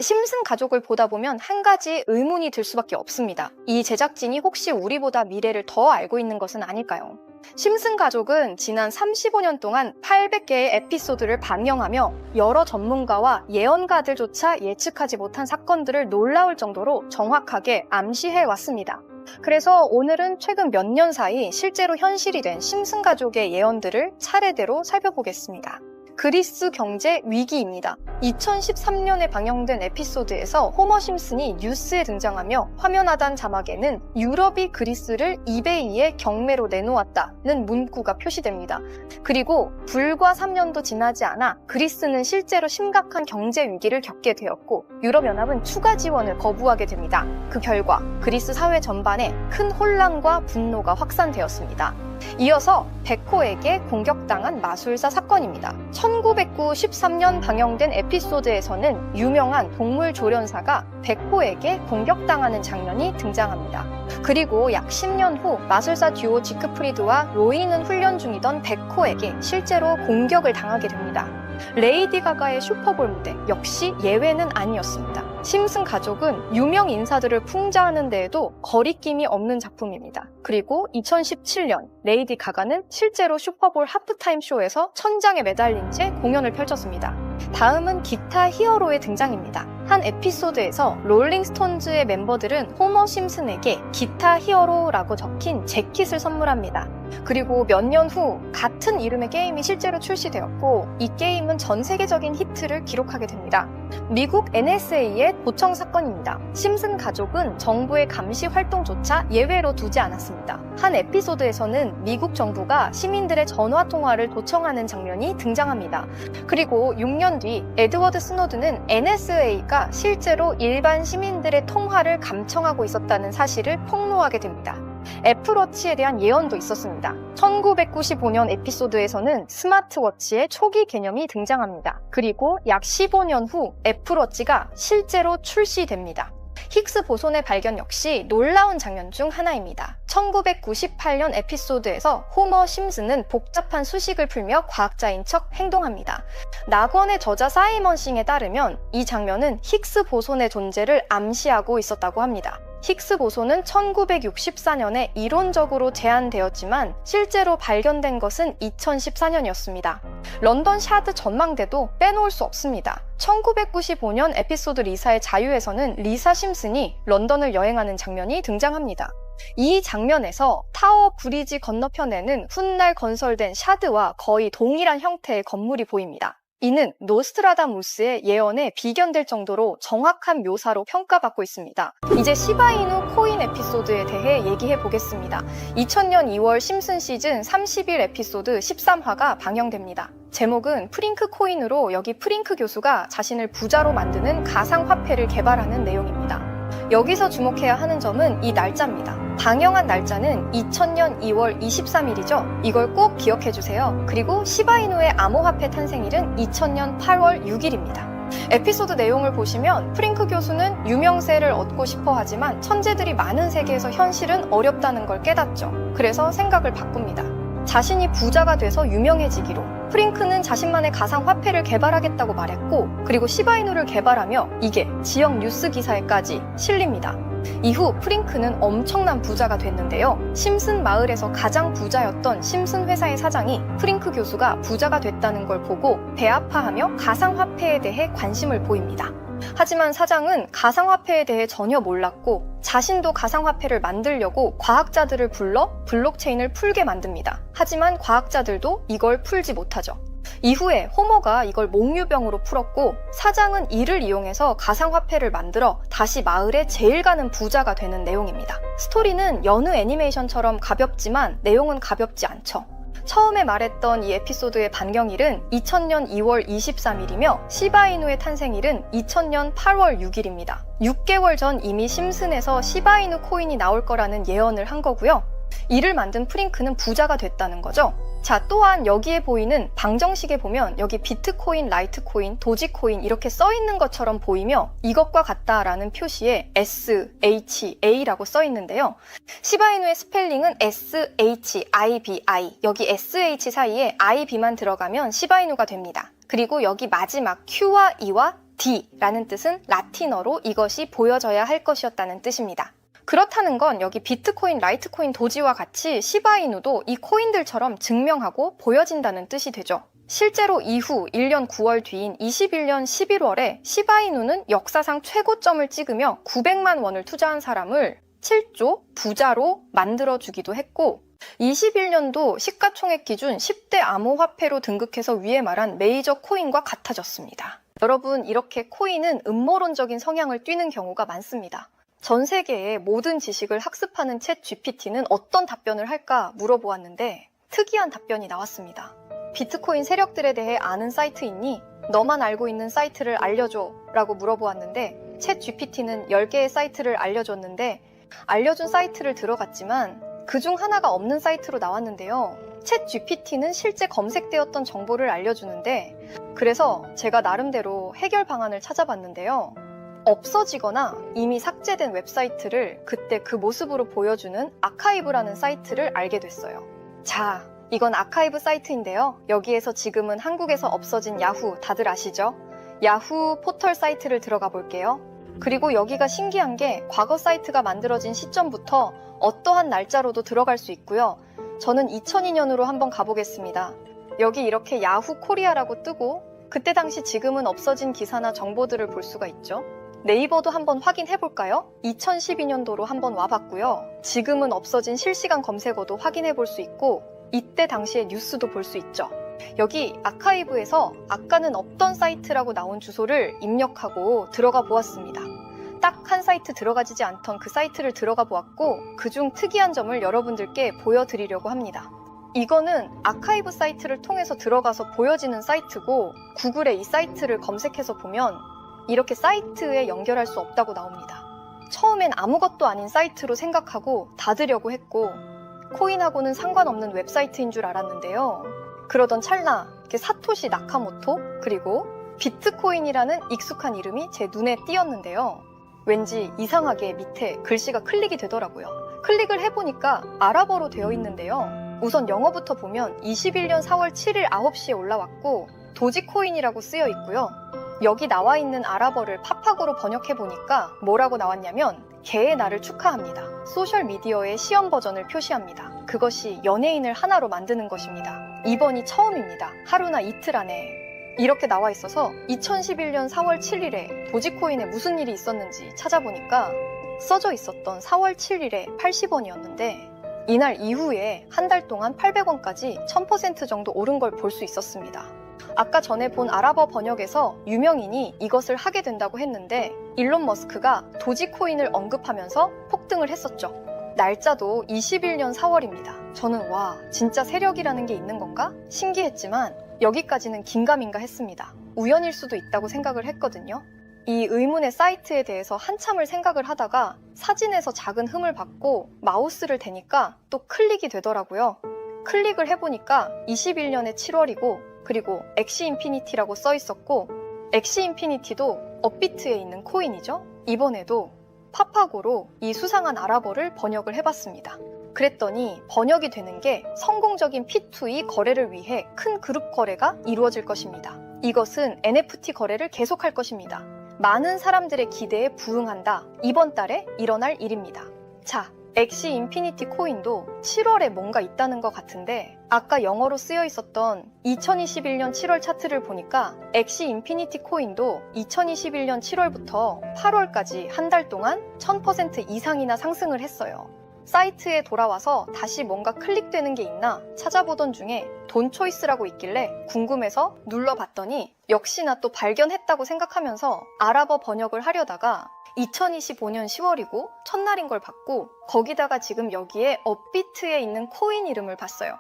심슨 가족을 보다 보면 한 가지 의문이 들 수밖에 없습니다. 이 제작진이 혹시 우리보다 미래를 더 알고 있는 것은 아닐까요? 심슨 가족은 지난 35년 동안 800개의 에피소드를 방영하며 여러 전문가와 예언가들조차 예측하지 못한 사건들을 놀라울 정도로 정확하게 암시해 왔습니다. 그래서 오늘은 최근 몇 년 사이 실제로 현실이 된 심슨 가족의 예언들을 차례대로 살펴보겠습니다. 그리스 경제 위기입니다. 2013년에 방영된 에피소드에서 호머 심슨이 뉴스에 등장하며 화면 하단 자막에는 유럽이 그리스를 이베이의 경매로 내놓았다는 문구가 표시됩니다. 그리고 불과 3년도 지나지 않아 그리스는 실제로 심각한 경제 위기를 겪게 되었고 유럽연합은 추가 지원을 거부하게 됩니다. 그 결과 그리스 사회 전반에 큰 혼란과 분노가 확산되었습니다. 이어서 베코에게 공격당한 마술사 사건입니다. 1993년 방영된 에피소드에서는 유명한 동물 조련사가 베코에게 공격당하는 장면이 등장합니다. 그리고 약 10년 후 마술사 듀오 지크프리드와 로이는 훈련 중이던 베코에게 실제로 공격을 당하게 됩니다. 레이디 가가의 슈퍼볼 무대 역시 예외는 아니었습니다. 심슨 가족은 유명 인사들을 풍자하는 데에도 거리낌이 없는 작품입니다. 그리고 2017년 레이디 가가는 실제로 슈퍼볼 하프타임 쇼에서 천장에 매달린 채 공연을 펼쳤습니다. 다음은 기타 히어로의 등장입니다. 한 에피소드에서 롤링스톤즈의 멤버들은 호머 심슨에게 기타 히어로라고 적힌 재킷을 선물합니다. 그리고 몇 년 후 같은 이름의 게임이 실제로 출시되었고 이 게임은 전 세계적인 히트를 기록하게 됩니다. 미국 NSA의 도청 사건입니다. 심슨 가족은 정부의 감시 활동조차 예외로 두지 않았습니다. 한 에피소드에서는 미국 정부가 시민들의 전화 통화를 도청하는 장면이 등장합니다. 그리고 6년 뒤 에드워드 스노든은 NSA가 실제로 일반 시민들의 통화를 감청하고 있었다는 사실을 폭로하게 됩니다. 애플워치에 대한 예언도 있었습니다. 1995년 에피소드에서는 스마트워치의 초기 개념이 등장합니다. 그리고 약 15년 후 애플워치가 실제로 출시됩니다. 힉스 보손의 발견 역시 놀라운 장면 중 하나입니다. 1998년 에피소드에서 호머 심슨은 복잡한 수식을 풀며 과학자인 척 행동합니다. 낙원의 저자 사이먼 싱에 따르면 이 장면은 힉스 보손의 존재를 암시하고 있었다고 합니다. 힉스 보손은 1964년에 이론적으로 제안되었지만 실제로 발견된 것은 2014년이었습니다. 런던 샤드 전망대도 빼놓을 수 없습니다. 1995년 에피소드 리사의 자유에서는 리사 심슨이 런던을 여행하는 장면이 등장합니다. 이 장면에서 타워 브리지 건너편에는 훗날 건설된 샤드와 거의 동일한 형태의 건물이 보입니다. 이는 노스트라다무스의 예언에 비견될 정도로 정확한 묘사로 평가받고 있습니다. 이제 시바이누 코인 에피소드에 대해 얘기해 보겠습니다. 2000년 2월 심슨 시즌 30일 에피소드 13화가 방영됩니다. 제목은 프링크 코인으로 여기 프링크 교수가 자신을 부자로 만드는 가상화폐를 개발하는 내용입니다. 여기서 주목해야 하는 점은 이 날짜입니다. 방영한 날짜는 2000년 2월 23일이죠. 이걸 꼭 기억해주세요. 그리고 시바이누의 암호화폐 탄생일은 2000년 8월 6일입니다. 에피소드 내용을 보시면 프링크 교수는 유명세를 얻고 싶어 하지만 천재들이 많은 세계에서 현실은 어렵다는 걸 깨닫죠. 그래서 생각을 바꿉니다. 자신이 부자가 돼서 유명해지기로. 프링크는 자신만의 가상화폐를 개발하겠다고 말했고 그리고 시바이누를 개발하며 이게 지역 뉴스 기사에까지 실립니다. 이후 프링크는 엄청난 부자가 됐는데요. 심슨 마을에서 가장 부자였던 심슨 회사의 사장이 프링크 교수가 부자가 됐다는 걸 보고 배아파하며 가상화폐에 대해 관심을 보입니다. 하지만 사장은 가상화폐에 대해 전혀 몰랐고 자신도 가상화폐를 만들려고 과학자들을 불러 블록체인을 풀게 만듭니다. 하지만 과학자들도 이걸 풀지 못하죠. 이후에 호머가 이걸 몽유병으로 풀었고 사장은 이를 이용해서 가상화폐를 만들어 다시 마을의 제일 가는 부자가 되는 내용입니다. 스토리는 여느 애니메이션처럼 가볍지만 내용은 가볍지 않죠. 처음에 말했던 이 에피소드의 반경일은 2000년 2월 23일이며 시바이누의 탄생일은 2000년 8월 6일입니다. 6개월 전 이미 심슨에서 시바이누 코인이 나올 거라는 예언을 한 거고요. 이를 만든 프링크는 부자가 됐다는 거죠. 자, 또한 여기에 보이는 방정식에 보면 여기 비트코인, 라이트코인, 도지코인 이렇게 써 있는 것처럼 보이며 이것과 같다라는 표시에 SHA라고 써 있는데요. 시바이누의 스펠링은 SHIBI. 여기 SH 사이에 IB만 들어가면 시바이누가 됩니다. 그리고 여기 마지막 Q와 E와 D라는 뜻은 라틴어로 이것이 보여져야 할 것이었다는 뜻입니다. 그렇다는 건 여기 비트코인, 라이트코인, 도지와 같이 시바이누도 이 코인들처럼 증명하고 보여진다는 뜻이 되죠. 실제로 이후 1년 9월 뒤인 21년 11월에 시바이누는 역사상 최고점을 찍으며 900만 원을 투자한 사람을 7조 부자로 만들어주기도 했고 21년도 시가총액 기준 10대 암호화폐로 등극해서 위에 말한 메이저 코인과 같아졌습니다. 여러분, 이렇게 코인은 음모론적인 성향을 띠는 경우가 많습니다. 전 세계의 모든 지식을 학습하는 챗 GPT는 어떤 답변을 할까 물어보았는데 특이한 답변이 나왔습니다. 비트코인 세력들에 대해 아는 사이트 있니? 너만 알고 있는 사이트를 알려줘 라고 물어보았는데 챗 GPT는 10개의 사이트를 알려줬는데 알려준 사이트를 들어갔지만 그중 하나가 없는 사이트로 나왔는데요. 챗 GPT는 실제 검색되었던 정보를 알려주는데 그래서 제가 나름대로 해결 방안을 찾아봤는데요. 없어지거나 이미 삭제된 웹사이트를 그때 그 모습으로 보여주는 아카이브라는 사이트를 알게 됐어요. 자, 이건 아카이브 사이트인데요. 여기에서 지금은 한국에서 없어진 야후 다들 아시죠? 야후 포털 사이트를 들어가 볼게요. 그리고 여기가 신기한 게 과거 사이트가 만들어진 시점부터 어떠한 날짜로도 들어갈 수 있고요. 저는 2002년으로 한번 가보겠습니다. 여기 이렇게 야후 코리아라고 뜨고 그때 당시 지금은 없어진 기사나 정보들을 볼 수가 있죠. 네이버도 한번 확인해 볼까요? 2012년도로 한번 와봤고요. 지금은 없어진 실시간 검색어도 확인해 볼 수 있고 이때 당시의 뉴스도 볼 수 있죠. 여기 아카이브에서 아까는 없던 사이트라고 나온 주소를 입력하고 들어가 보았습니다. 딱 한 사이트 들어가지지 않던 그 사이트를 들어가 보았고 그중 특이한 점을 여러분들께 보여드리려고 합니다. 이거는 아카이브 사이트를 통해서 들어가서 보여지는 사이트고 구글에 이 사이트를 검색해서 보면 이렇게 사이트에 연결할 수 없다고 나옵니다. 처음엔 아무것도 아닌 사이트로 생각하고 닫으려고 했고 코인하고는 상관없는 웹사이트인 줄 알았는데요. 그러던 찰나 사토시 나카모토 그리고 비트코인이라는 익숙한 이름이 제 눈에 띄었는데요. 왠지 이상하게 밑에 글씨가 클릭이 되더라고요. 클릭을 해보니까 아랍어로 되어 있는데요. 우선 영어부터 보면 21년 4월 7일 9시에 올라왔고 도지코인이라고 쓰여 있고요. 여기 나와 있는 아랍어를 팝학으로 번역해보니까 뭐라고 나왔냐면 개의 날을 축하합니다. 소셜미디어의 시험 버전을 표시합니다. 그것이 연예인을 하나로 만드는 것입니다. 이번이 처음입니다. 하루나 이틀 안에. 이렇게 나와 있어서 2011년 4월 7일에 도지코인에 무슨 일이 있었는지 찾아보니까 써져 있었던 4월 7일에 80원이었는데 이날 이후에 한 달 동안 800원까지 1000% 정도 오른 걸 볼 수 있었습니다. 아까 전에 본 아랍어 번역에서 유명인이 이것을 하게 된다고 했는데 일론 머스크가 도지코인을 언급하면서 폭등을 했었죠. 날짜도 21년 4월입니다. 저는 와, 진짜 세력이라는 게 있는 건가? 신기했지만 여기까지는 긴가민가 했습니다. 우연일 수도 있다고 생각을 했거든요. 이 의문의 사이트에 대해서 한참을 생각을 하다가 사진에서 작은 흠을 받고 마우스를 대니까 또 클릭이 되더라고요. 클릭을 해보니까 21년의 7월이고 그리고 엑시 인피니티라고 써 있었고 엑시 인피니티도 업비트에 있는 코인이죠. 이번에도 팝하고로 이 수상한 아랍어를 번역을 해봤습니다. 그랬더니 번역이 되는 게 성공적인 P2E 거래를 위해 큰 그룹 거래가 이루어질 것입니다. 이것은 NFT 거래를 계속할 것입니다. 많은 사람들의 기대에 부응한다. 이번 달에 일어날 일입니다. 자, 엑시 인피니티 코인도 7월에 뭔가 있다는 것 같은데 아까 영어로 쓰여 있었던 2021년 7월 차트를 보니까 엑시 인피니티 코인도 2021년 7월부터 8월까지 한 달 동안 1000% 이상이나 상승을 했어요. 사이트에 돌아와서 다시 뭔가 클릭되는 게 있나 찾아보던 중에 돈 초이스라고 있길래 궁금해서 눌러봤더니 역시나 또 발견했다고 생각하면서 아랍어 번역을 하려다가 2025년 10월이고 첫날인 걸 봤고 거기다가 지금 여기에 업비트에 있는 코인 이름을 봤어요.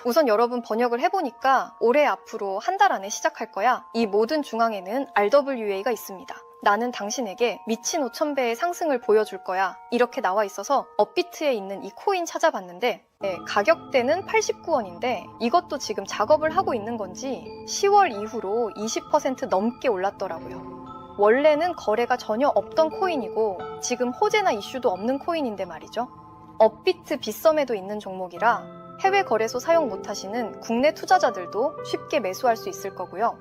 우선 여러분 번역을 해보니까 올해 앞으로 한 달 안에 시작할 거야. 이 모든 중앙에는 RWA가 있습니다. 나는 당신에게 미친 5000배의 상승을 보여줄 거야. 이렇게 나와 있어서 업비트에 있는 이 코인 찾아봤는데 가격대는 89원인데 이것도 지금 작업을 하고 있는 건지 10월 이후로 20% 넘게 올랐더라고요. 원래는 거래가 전혀 없던 코인이고 지금 호재나 이슈도 없는 코인인데 말이죠. 업비트 빗썸에도 있는 종목이라 해외 거래소 사용 못하시는 국내 투자자들도 쉽게 매수할 수 있을 거고요.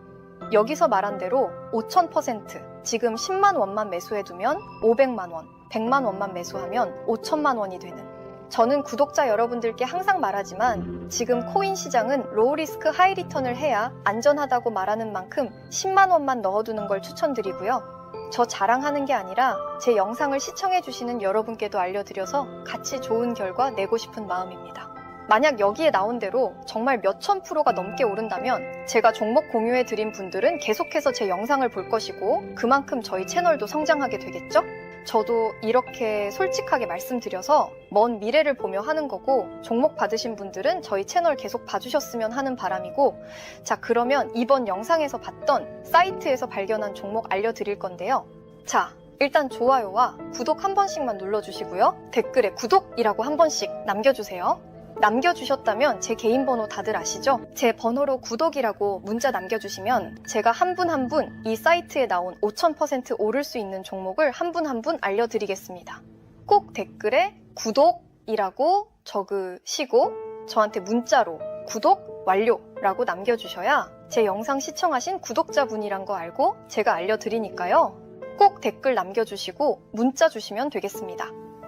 여기서 말한 대로 5000%, 지금 10만 원만 매수해두면 500만 원, 100만 원만 매수하면 5천만 원이 되는. 저는 구독자 여러분들께 항상 말하지만 지금 코인 시장은 로우 리스크 하이 리턴을 해야 안전하다고 말하는 만큼 10만 원만 넣어두는 걸 추천드리고요. 저 자랑하는 게 아니라 제 영상을 시청해주시는 여러분께도 알려드려서 같이 좋은 결과 내고 싶은 마음입니다. 만약 여기에 나온 대로 정말 몇천 프로가 넘게 오른다면 제가 종목 공유해드린 분들은 계속해서 제 영상을 볼 것이고 그만큼 저희 채널도 성장하게 되겠죠? 저도 이렇게 솔직하게 말씀드려서 먼 미래를 보며 하는 거고 종목 받으신 분들은 저희 채널 계속 봐주셨으면 하는 바람이고 자 그러면 이번 영상에서 봤던 사이트에서 발견한 종목 알려드릴 건데요. 자 일단 좋아요와 구독 한 번씩만 눌러주시고요. 댓글에 구독이라고 한 번씩 남겨주세요. 남겨주셨다면 제 개인 번호 다들 아시죠? 제 번호로 구독이라고 문자 남겨주시면 제가 한 분 한 분 이 사이트에 나온 5000% 오를 수 있는 종목을 한 분 한 분 알려드리겠습니다. 꼭 댓글에 구독이라고 적으시고 저한테 문자로 구독 완료라고 남겨주셔야 제 영상 시청하신 구독자분이란 거 알고 제가 알려드리니까요. 꼭 댓글 남겨주시고 문자 주시면 되겠습니다.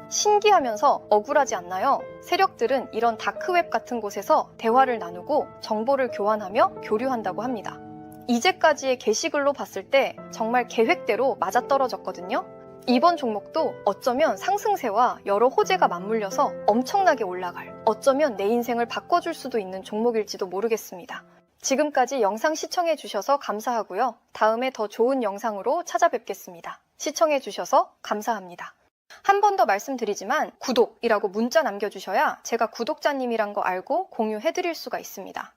신기하면서 억울하지 않나요? 세력들은 이런 다크웹 같은 곳에서 대화를 나누고 정보를 교환하며 교류한다고 합니다. 이제까지의 게시글로 봤을 때 정말 계획대로 맞아떨어졌거든요. 이번 종목도 어쩌면 상승세와 여러 호재가 맞물려서 엄청나게 올라갈, 어쩌면 내 인생을 바꿔줄 수도 있는 종목일지도 모르겠습니다. 지금까지 영상 시청해주셔서 감사하고요. 다음에 더 좋은 영상으로 찾아뵙겠습니다. 시청해주셔서 감사합니다. 한 번 더 말씀드리지만 구독이라고 문자 남겨주셔야 제가 구독자님이란 거 알고 공유해드릴 수가 있습니다.